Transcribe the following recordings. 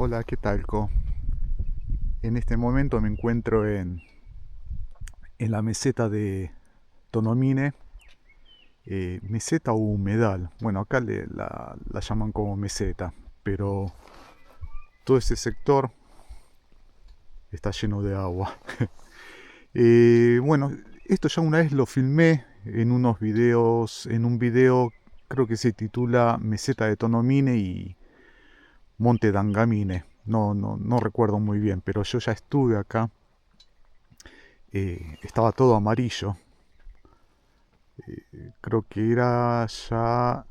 Hola, ¿qué tal, Co? En este momento me encuentro en la meseta de Tonomine, meseta o humedal. Bueno, acá la llaman como meseta, pero todo ese sector está lleno de agua. Bueno, esto ya una vez lo filmé en unos videos, en un video creo que se titula Meseta de Tonomine y Monte Dangamine. No recuerdo muy bien, pero yo ya estuve acá. Estaba todo amarillo. Creo que era ya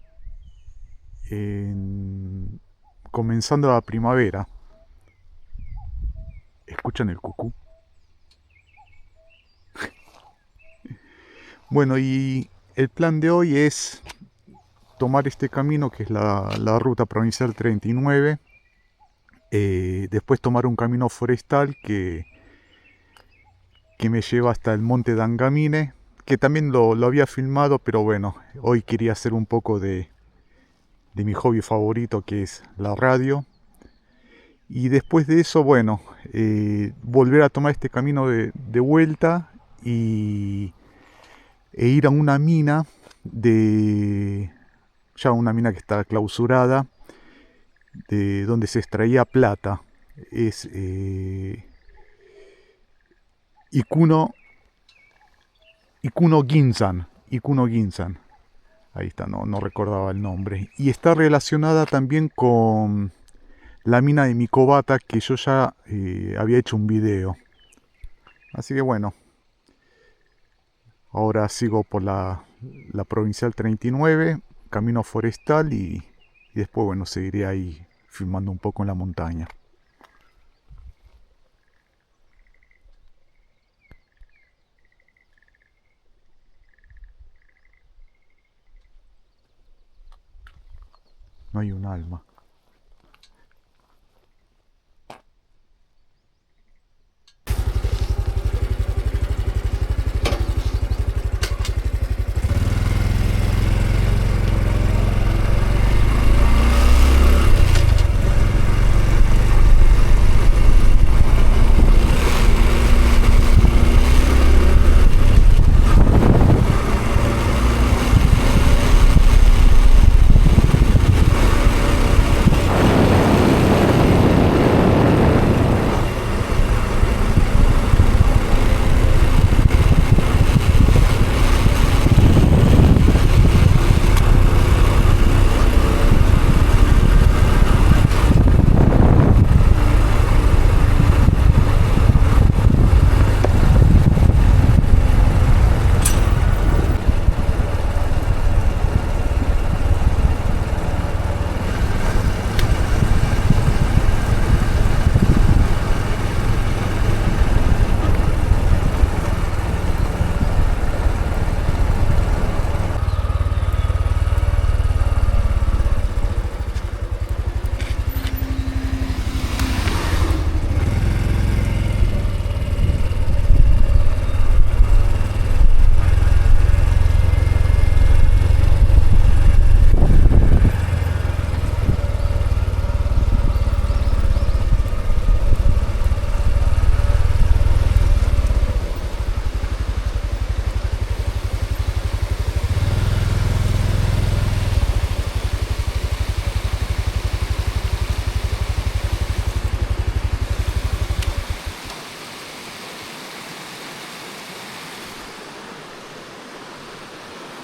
en- comenzando la primavera. ¿Escuchan el cucú? Bueno, y el plan de hoy es tomar este camino que es la ruta provincial 39, después tomar un camino forestal que me lleva hasta el monte Dangamine, que también lo había filmado, pero bueno, hoy quería hacer un poco de mi hobby favorito que es la radio. Y después de eso, bueno, volver a tomar este camino de vuelta y, e ir a una mina de, ya una mina que está clausurada, de donde se extraía plata. Es Ikuno, Ikuno Ginzan. Ahí está, no recordaba el nombre. Y está relacionada también con la mina de Mikobata, que yo ya había hecho un video. Así que bueno, ahora sigo por la Provincial 39, camino forestal y después, bueno, seguiré ahí filmando un poco en la montaña. No hay un alma.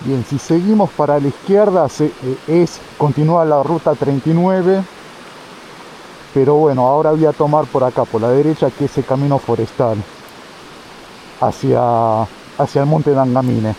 Bien, si seguimos para la izquierda continúa la ruta 39, pero bueno, ahora voy a tomar por acá, por la derecha, que es el camino forestal hacia, hacia el monte Dangamine.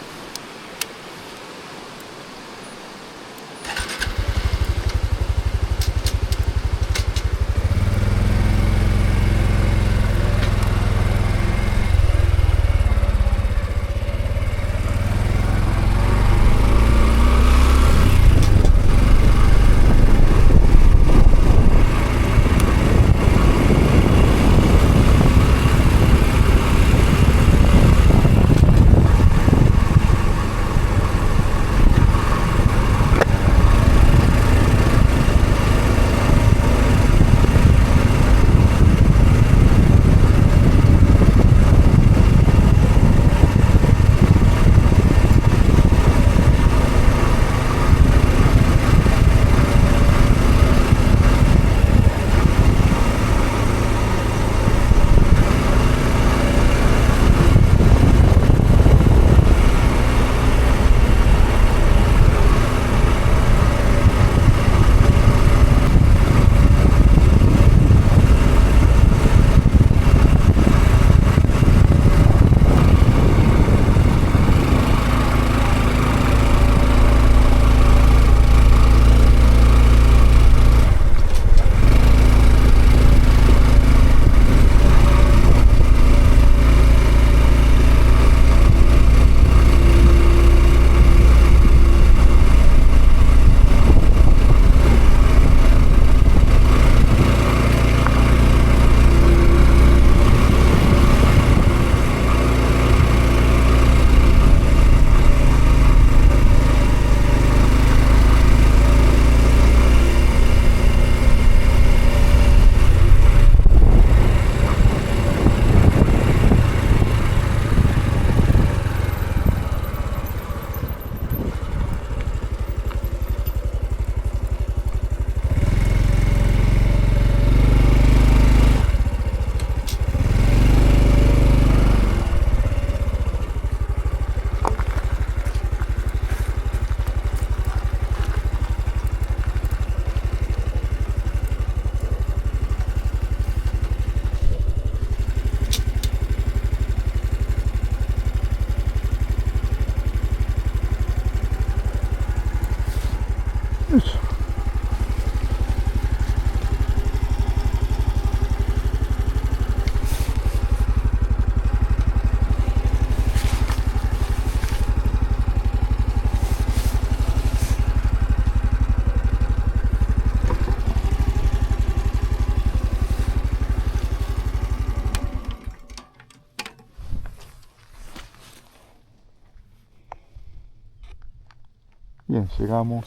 Bien, llegamos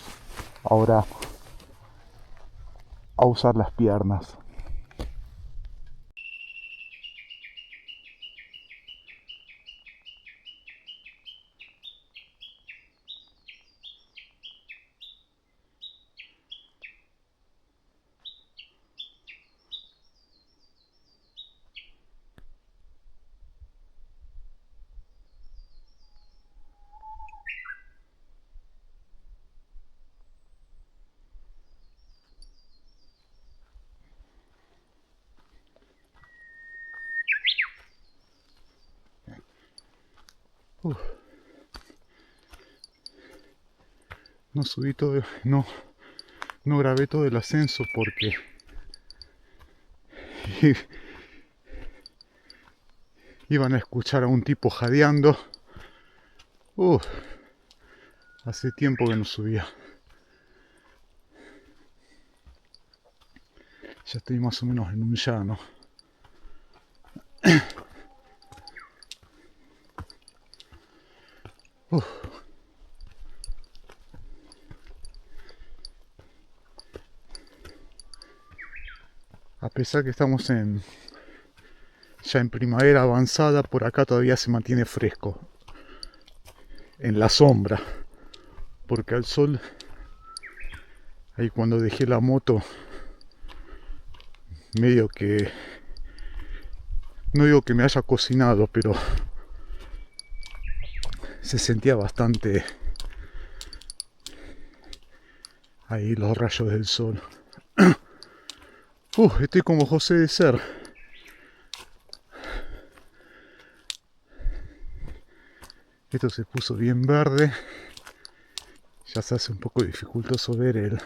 ahora a usar las piernas. Uf, no subí todo, no grabé todo el ascenso porque iban a escuchar a un tipo jadeando. Uf, hace tiempo que no subía. Ya estoy más o menos en un llano. Uf. A pesar que estamos ya en primavera avanzada, por acá todavía se mantiene fresco. En la sombra. Porque al sol, ahí cuando dejé la moto, medio que, no digo que me haya cocinado, pero se sentía bastante ahí los rayos del sol. Estoy como José de Ser. Esto se puso bien verde. Ya se hace un poco dificultoso ver el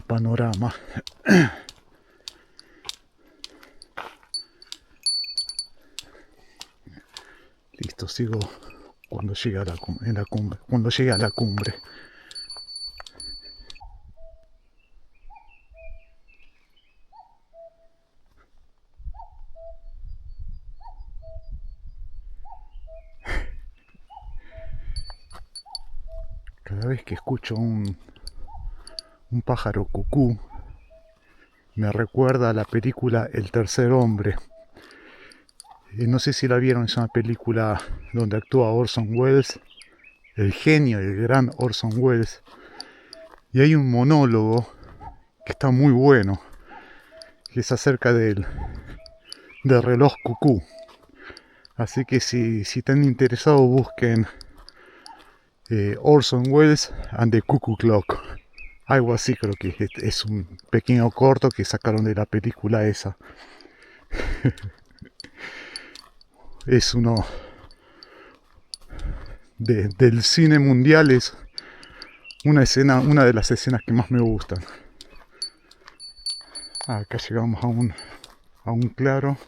panorama. Listo, sigo cuando llegue a la cumbre, cuando llegue a la cumbre. Cada vez que escucho un pájaro cucú, me recuerda a la película El tercer hombre. No sé si la vieron, es una película donde actúa Orson Welles, el genio, el gran Orson Welles. Y hay un monólogo que está muy bueno, que es acerca del reloj cucú. Así que si están interesados, busquen Orson Welles and the Cuckoo Clock. Algo así, creo que es un pequeño corto que sacaron de la película esa. Es uno del cine mundial, es una de las escenas que más me gustan. Acá llegamos a un claro.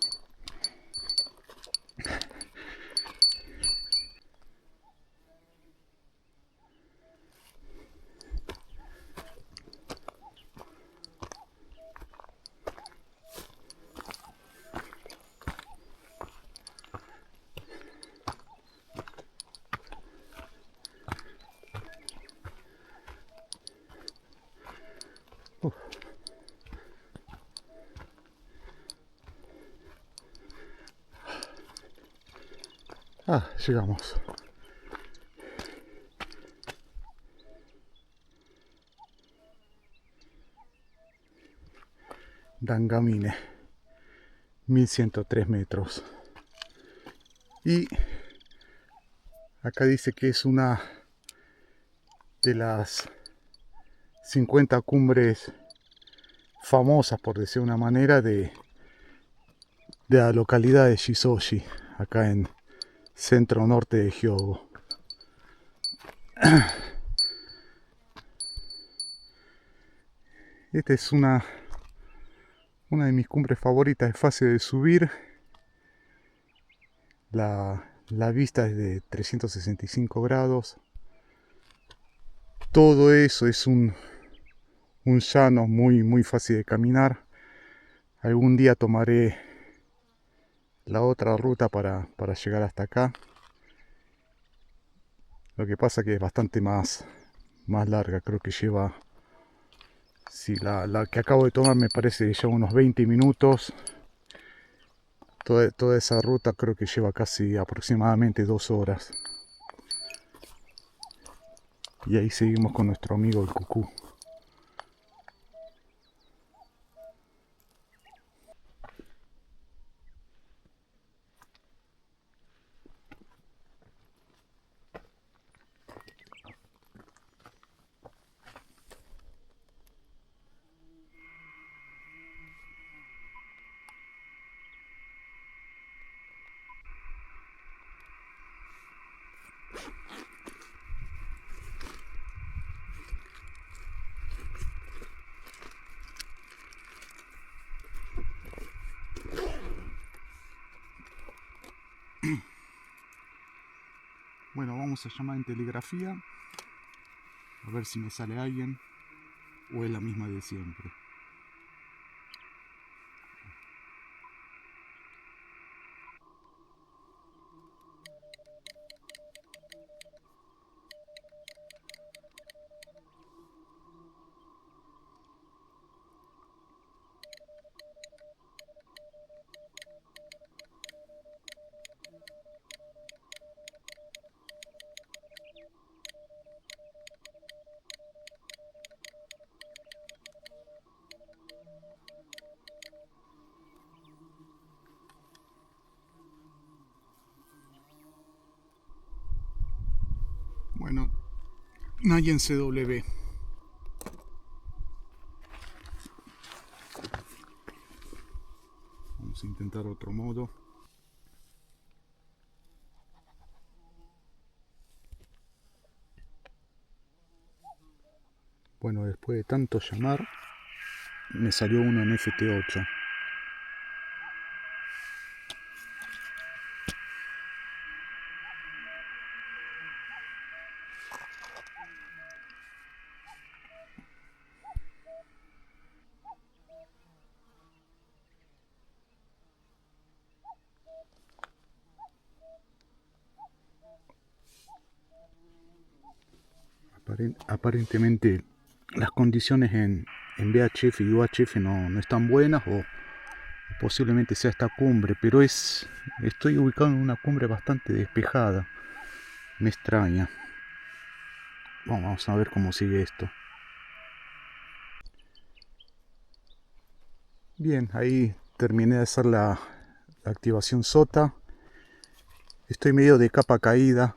Llegamos. Dangamine, 1103 metros. Y acá dice que es una de las 50 cumbres famosas, por decir una manera, de la localidad de Shisoshi, acá en centro norte de Hyogo. Esta es una de mis cumbres favoritas, es fácil de subir. La vista es de 365 grados. Todo eso es un llano muy fácil de caminar. Algún día tomaré la otra ruta para llegar hasta acá. Lo que pasa que es bastante más larga, creo que lleva, si la que acabo de tomar me parece que lleva unos 20 minutos. Toda esa ruta creo que lleva casi aproximadamente 2 horas. Y ahí seguimos con nuestro amigo el Cucú. Bueno, vamos a llamar en telegrafía a ver si me sale alguien o es la misma de siempre. Bueno, nadie en CW. Vamos a intentar otro modo. Bueno, después de tanto llamar, me salió uno en FT8. Aparentemente las condiciones en VHF y UHF no están buenas, o posiblemente sea esta cumbre, pero estoy ubicado en una cumbre bastante despejada. Me extraña. Vamos a ver cómo sigue esto. Bien, ahí terminé de hacer la activación SOTA. Estoy medio de capa caída.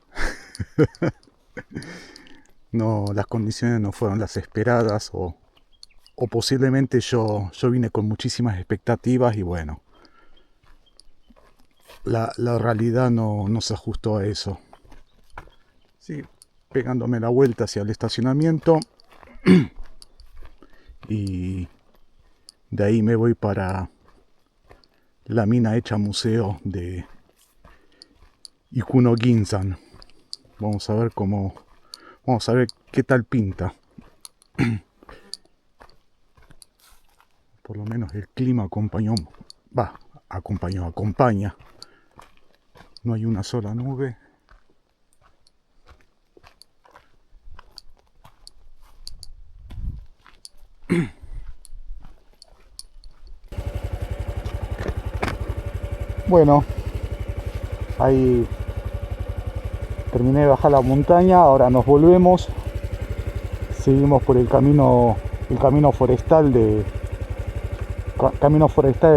No, las condiciones no fueron las esperadas, o posiblemente yo vine con muchísimas expectativas y bueno, la realidad no se ajustó a eso. Sí, pegándome la vuelta hacia el estacionamiento y de ahí me voy para la mina hecha museo de Ikuno Ginzan. Vamos a ver qué tal pinta. Por lo menos el clima acompaña. No hay una sola nube. Bueno, ahí terminé de bajar la montaña. Ahora nos volvemos. Seguimos por el camino forestal de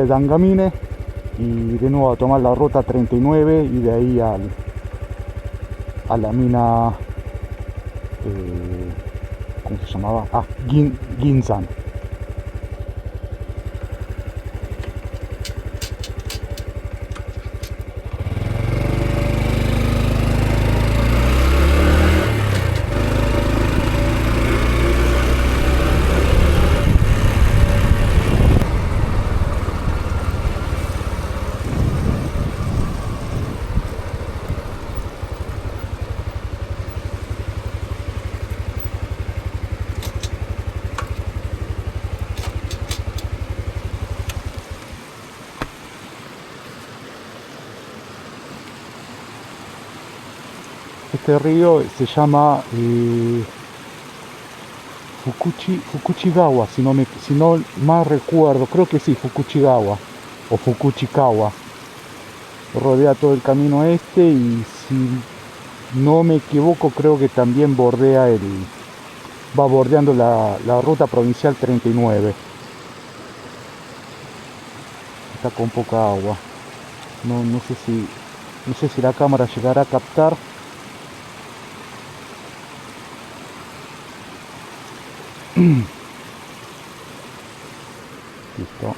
Dangamine, y de nuevo a tomar la ruta 39 y de ahí a la mina, ¿cómo se llamaba? Ginzan. este río se llama Fukuchigawa, si no mal recuerdo, creo que sí, Fukuchigawa o Fukuchikawa. Rodea todo el camino este y si no me equivoco creo que también va bordeando la ruta provincial 39. Está con poca agua. No sé si la cámara llegará a captar. Listo.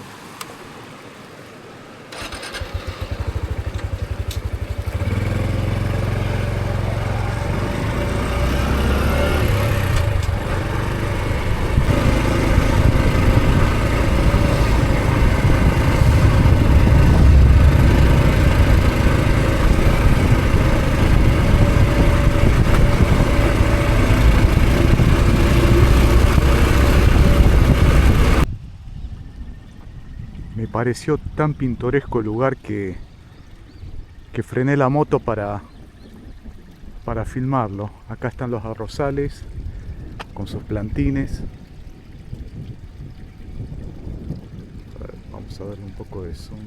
Me pareció tan pintoresco el lugar que frené la moto para filmarlo. Acá están los arrozales con sus plantines. A ver, vamos a darle un poco de zoom.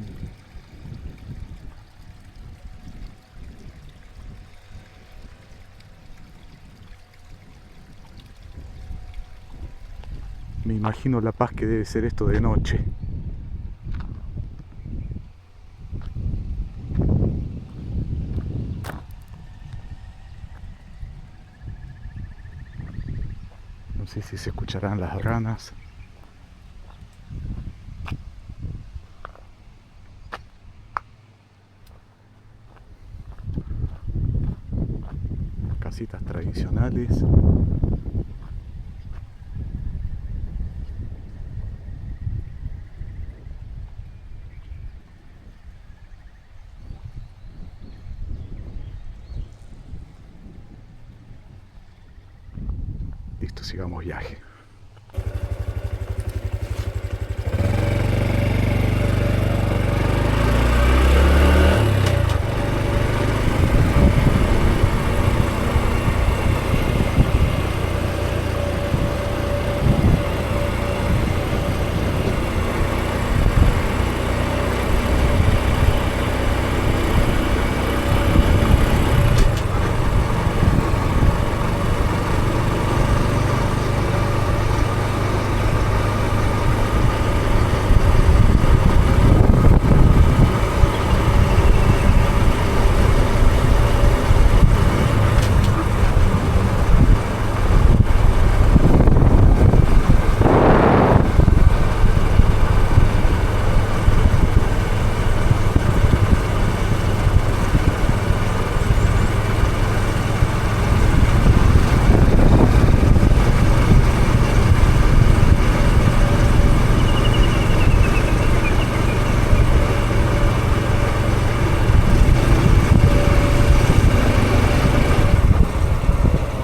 Me imagino la paz que debe ser esto de noche. No sé si se escucharán las ranas. Casitas tradicionales. Listo, sigamos viaje.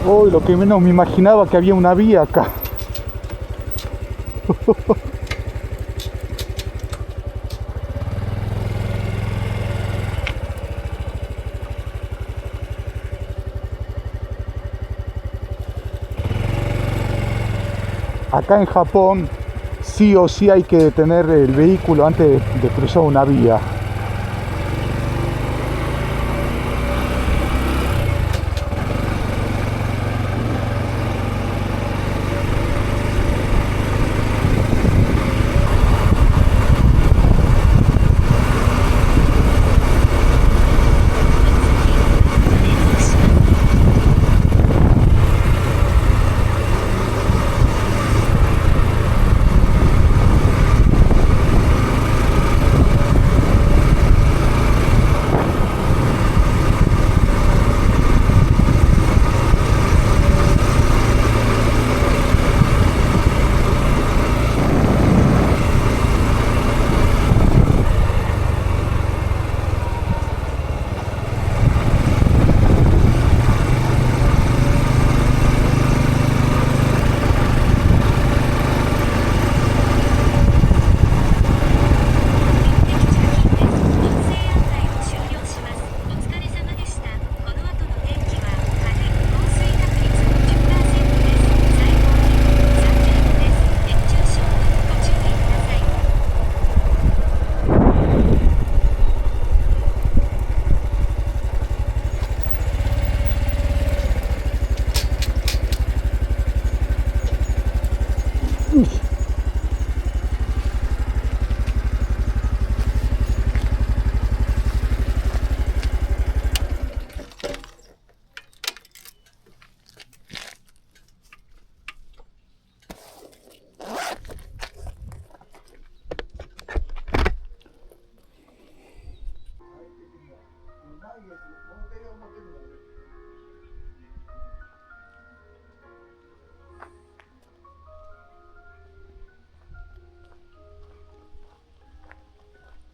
Uy, lo que menos me imaginaba que había una vía acá. Acá en Japón sí o sí hay que detener el vehículo antes de cruzar una vía.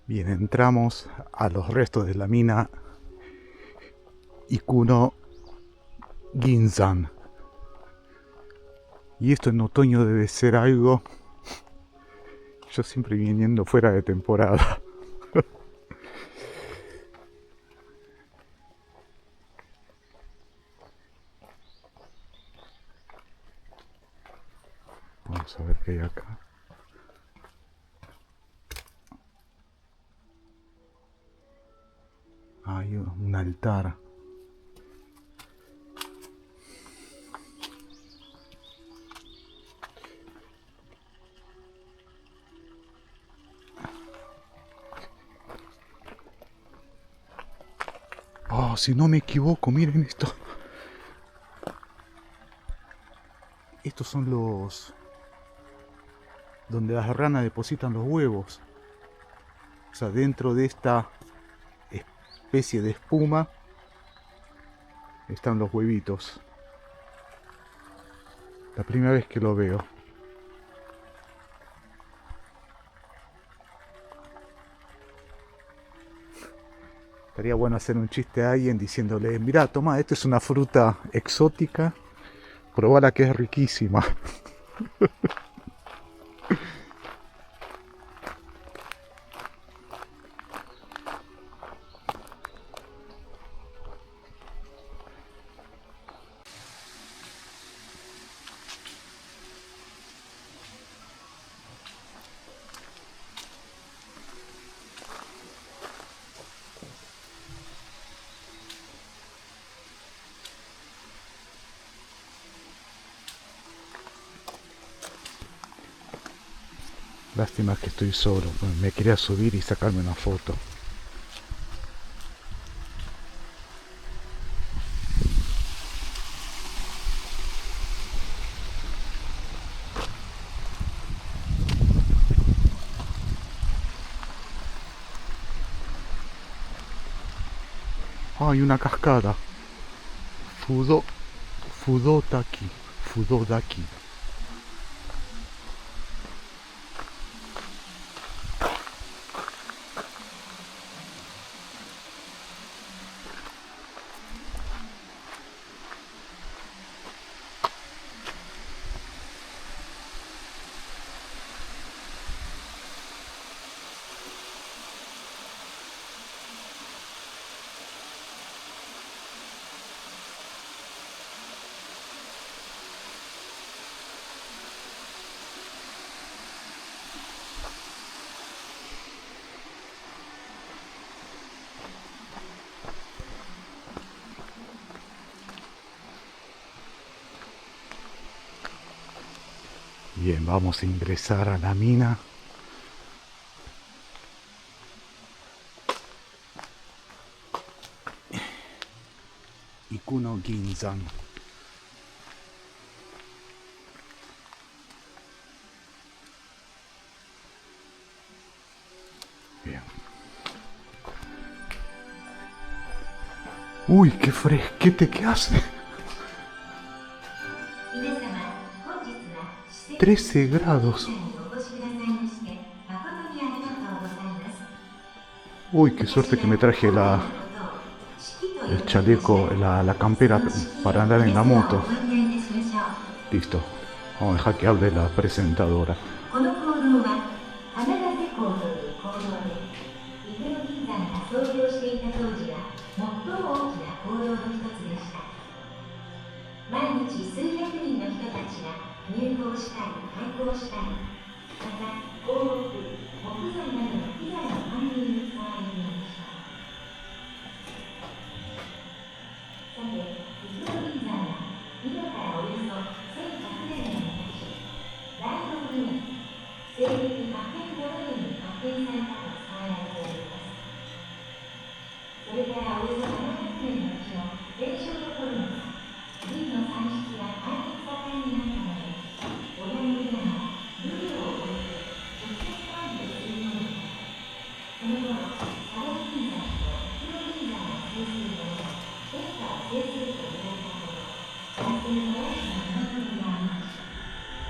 Bien, entramos a los restos de la mina Ikuno Ginzan. Y esto en otoño debe ser algo. Yo siempre viniendo fuera de temporada. Vamos a ver qué hay acá. Hay un altar. Oh, si no me equivoco, miren esto. Estos son los... donde las ranas depositan los huevos. O sea, dentro de esta especie de espuma están los huevitos. La primera vez que lo veo. Estaría bueno hacer un chiste a alguien diciéndole, mirá, toma, esta es una fruta exótica, probala que es riquísima. Lástima que estoy solo, pues me quería subir y sacarme una foto. Ah, hay una cascada. Fudo, Fudotaki, Fudodaki. Bien, vamos a ingresar a la mina. Ikuno Ginzan. Bien. Uy, qué fresquete que hace. 13 grados. Uy, qué suerte que me traje el chaleco, la campera para andar en la moto. Listo. Vamos a dejar que hable la presentadora.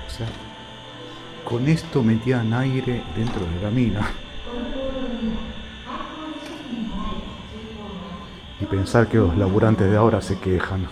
O sea, con esto metían aire dentro de la mina. Y pensar que los laburantes de ahora se quejan.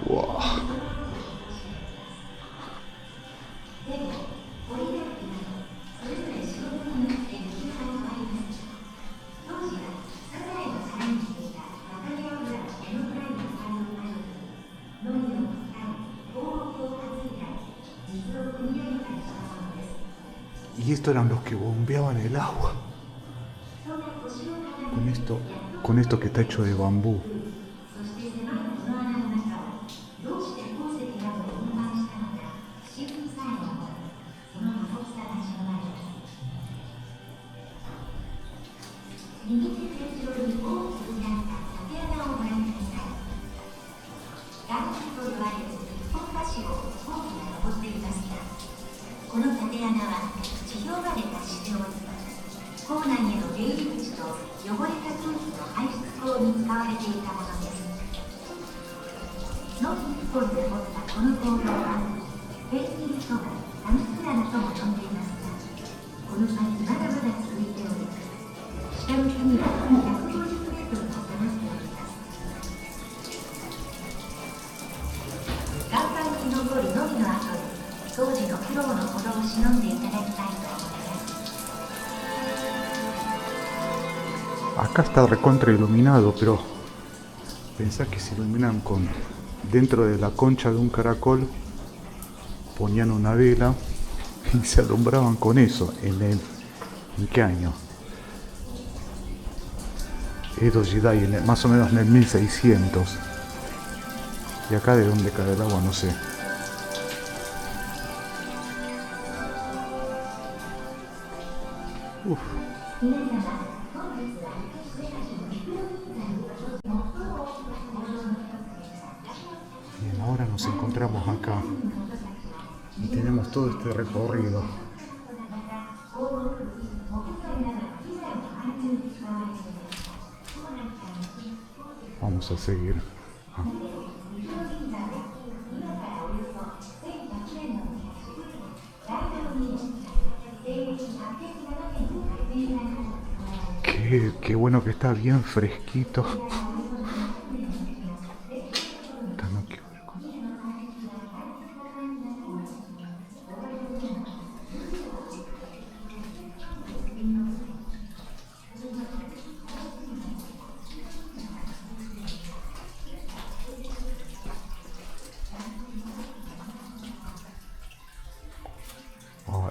Wow. Y estos eran los que bombeaban el agua. Con esto que está hecho de bambú. Acá está recontra iluminado, pero pensá que se iluminan con dentro de la concha de un caracol, ponían una vela y se alumbraban con eso. ¿En qué año? Edo Jidai, más o menos en el 1600. Y acá de dónde cae el agua, no sé. Uf. Bien, ahora nos encontramos acá y tenemos todo este recorrido. Vamos a seguir. Qué bueno que está bien fresquito.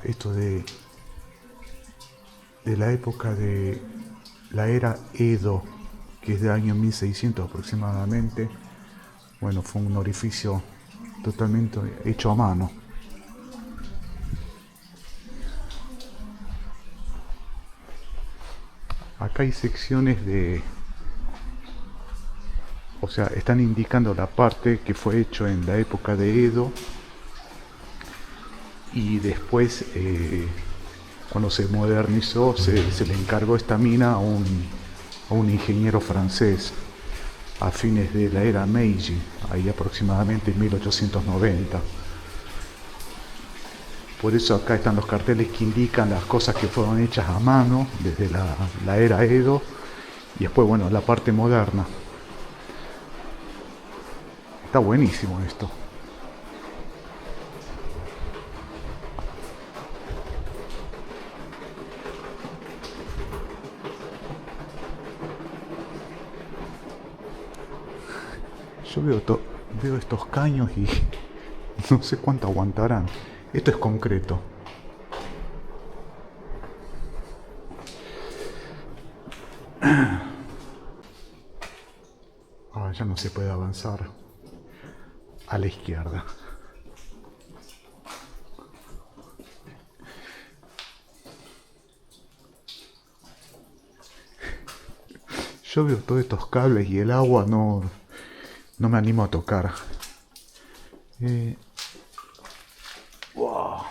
Esto de la época de la era Edo, que es del año 1600 aproximadamente. Bueno, fue un orificio totalmente hecho a mano. Acá hay secciones o sea, están indicando la parte que fue hecho en la época de Edo y después cuando se modernizó se le encargó esta mina a un ingeniero francés a fines de la era Meiji, ahí aproximadamente en 1890. Por eso acá están los carteles que indican las cosas que fueron hechas a mano desde la era Edo y después, bueno, la parte moderna. Está buenísimo esto. Yo veo estos caños y no sé cuánto aguantarán. Esto es concreto. ya no se puede avanzar a la izquierda. Yo veo todos estos cables y el agua no me animo a tocar. Wow.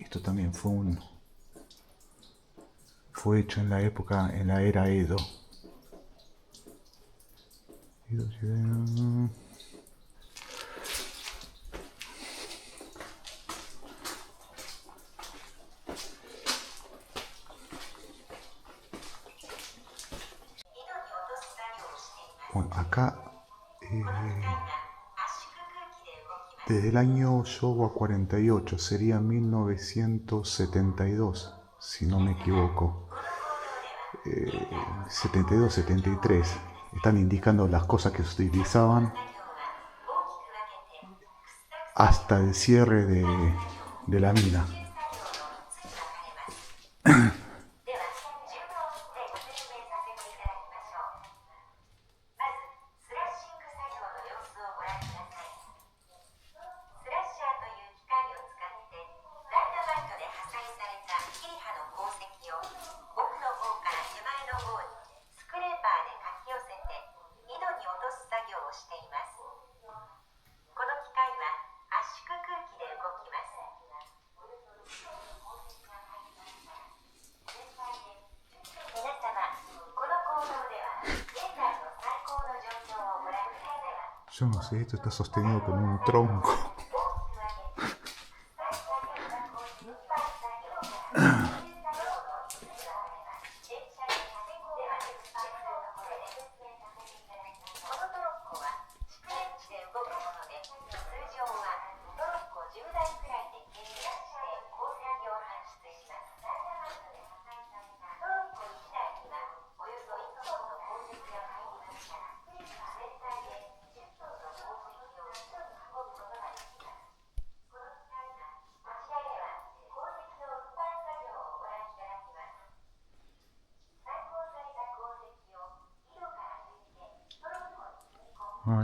Esto también fue hecho en la era Edo. Bueno, acá desde el año Showa 48, sería 1972, si no me equivoco. 72, 73. Están indicando las cosas que se utilizaban hasta el cierre de la mina. Yo no sé, esto está sostenido con un tronco.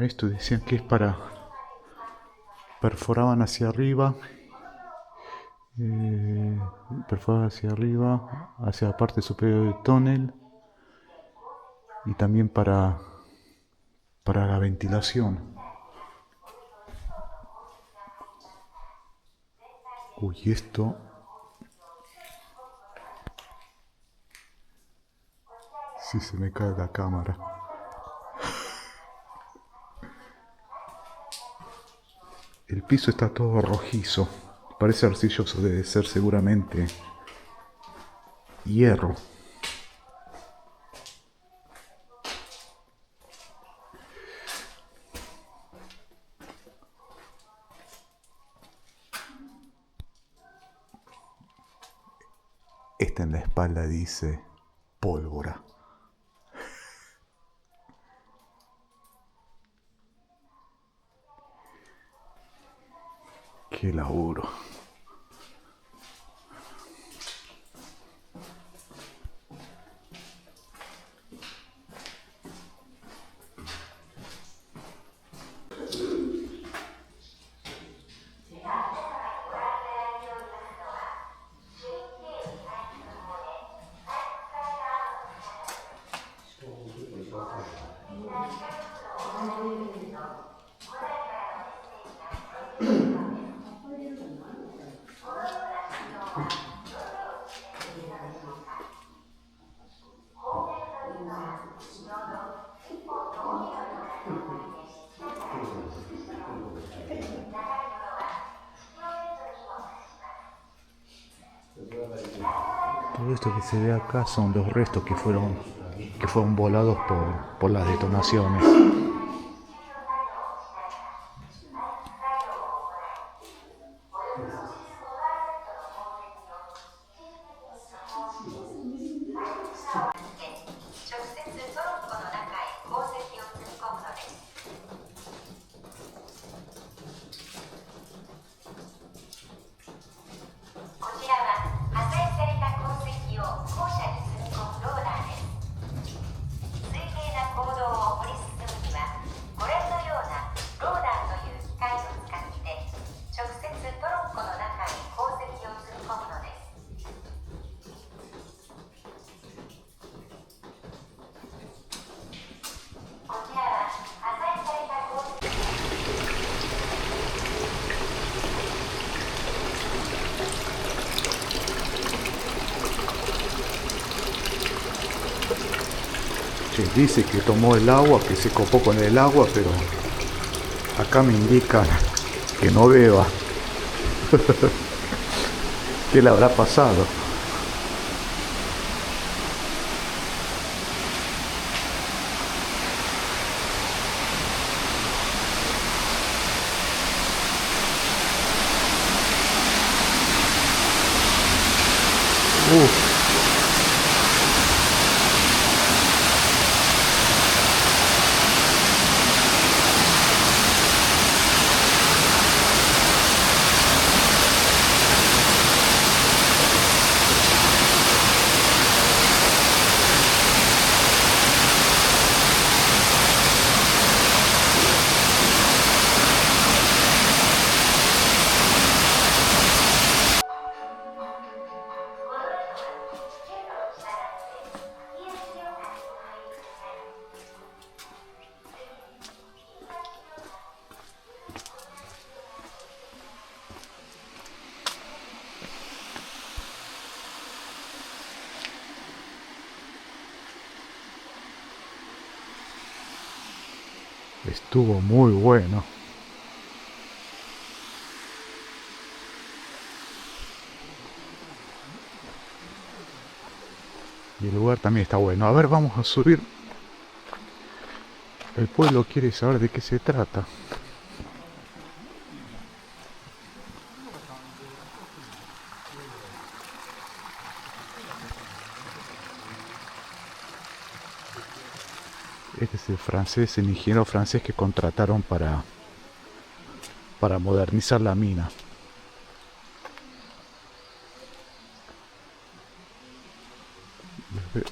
Esto decían que es para... Perforaban hacia arriba, hacia la parte superior del túnel, y también para la ventilación. Uy, esto... Sí, se me cae la cámara. El piso está todo rojizo. Parece arcilloso, debe ser seguramente hierro. Esta en la espalda dice pólvora. Qué laburo. Todo esto que se ve acá son los restos que fueron volados por las detonaciones. Dice que tomó el agua, que se copó con el agua, pero acá me indican que no beba. ¿Qué le habrá pasado? Uf. Estuvo muy bueno. Y el lugar también está bueno. A ver, vamos a subir. El pueblo quiere saber de qué se trata. Este es el francés, el ingeniero francés que contrataron para modernizar la mina.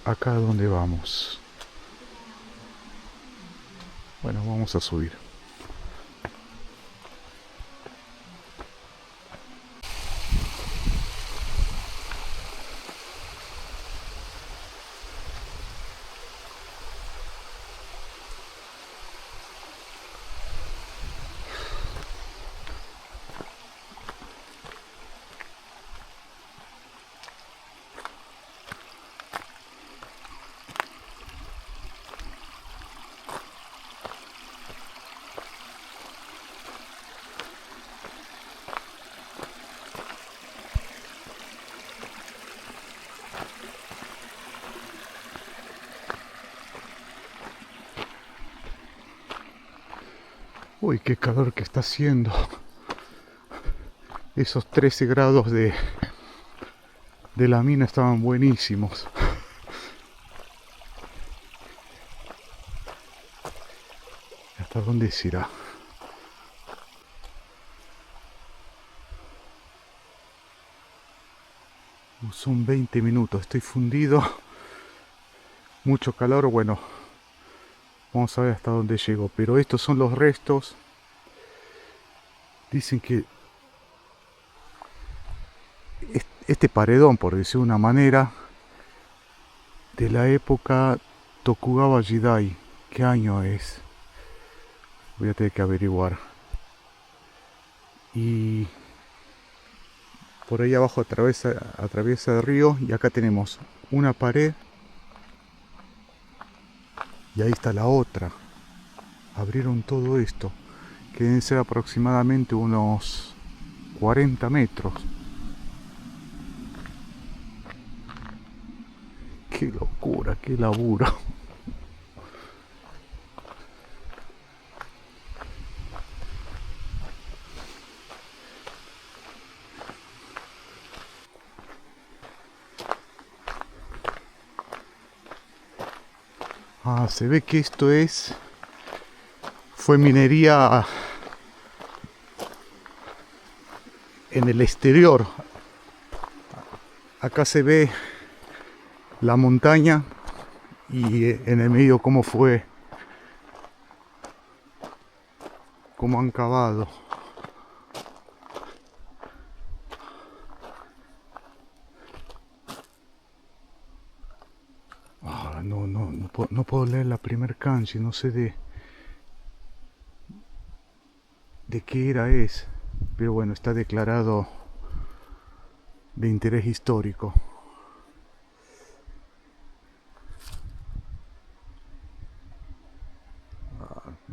Acá donde vamos. Bueno, vamos a subir. Uy, qué calor que está haciendo. Esos 13 grados de la mina estaban buenísimos. ¿Hasta dónde se irá? Son 20 minutos, estoy fundido. Mucho calor, bueno. Vamos a ver hasta dónde llego. Pero estos son los restos. Dicen que este paredón, por decir de una manera, de la época Tokugawa Jidai. ¿Qué año es? Voy a tener que averiguar. Y por ahí abajo atraviesa el río. Y acá tenemos una pared. Y ahí está la otra. Abrieron todo esto. Que deben ser aproximadamente unos 40 metros. Qué locura, qué laburo. Ah, se ve que esto fue minería en el exterior. Acá se ve la montaña y en el medio cómo han cavado. No puedo leer la primer kanji, no sé de qué era es, pero bueno, está declarado de interés histórico.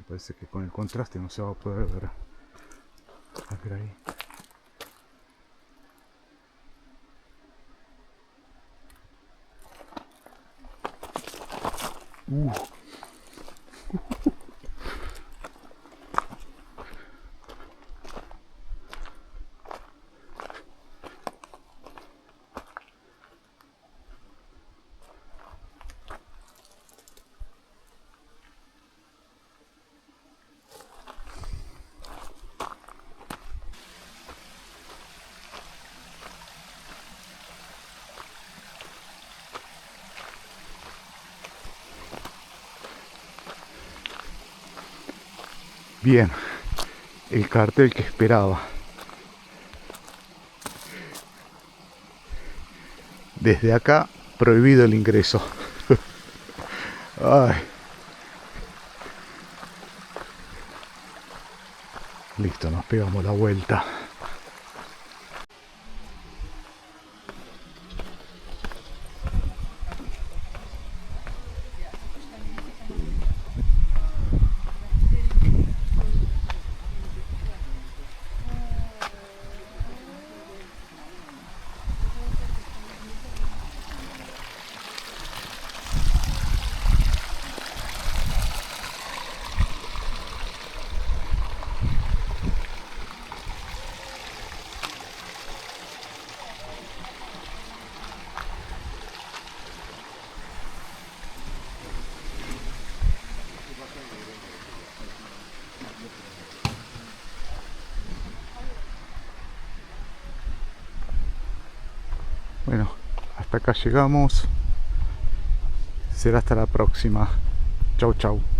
parece que con el contraste no se va a poder ver. A ver ahí. Bien, el cartel que esperaba. Desde acá, prohibido el ingreso. Ay. Listo, nos pegamos la vuelta. Bueno, hasta acá llegamos. Será hasta la próxima. Chau, chau.